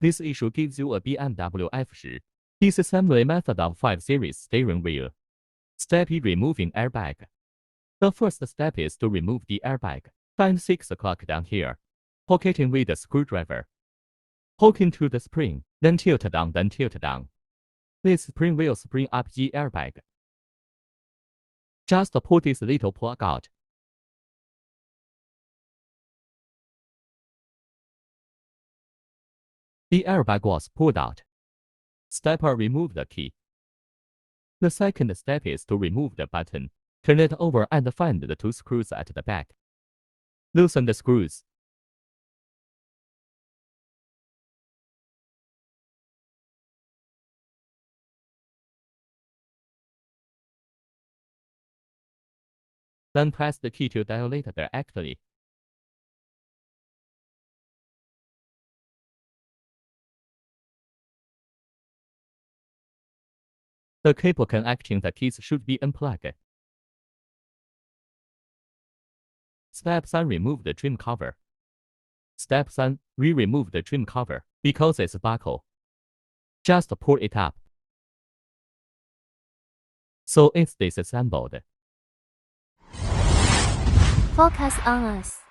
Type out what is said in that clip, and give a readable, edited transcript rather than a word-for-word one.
This issue gives you a BMW F10 disassembly method of 5 series steering wheel. Step E. Removing airbag. The first step is to remove the airbag. Find 6 o'clock down here. Poke it in with a screwdriver. Poke into the spring, then tilt down, then tilt down. This spring will spring up the airbag. Just pull this little plug out. The airbag was pulled out. Step 2. Remove the key. The second step is to remove the button. Turn it over and find the 2 screws at the back. Loosen the screws. Then press the key to dilate directly. The cable connecting the keys should be unplugged. Step 3. Remove the trim cover. Step 3. Remove the trim cover because it's buckled. Just pull it up. So it's disassembled. Focus on us.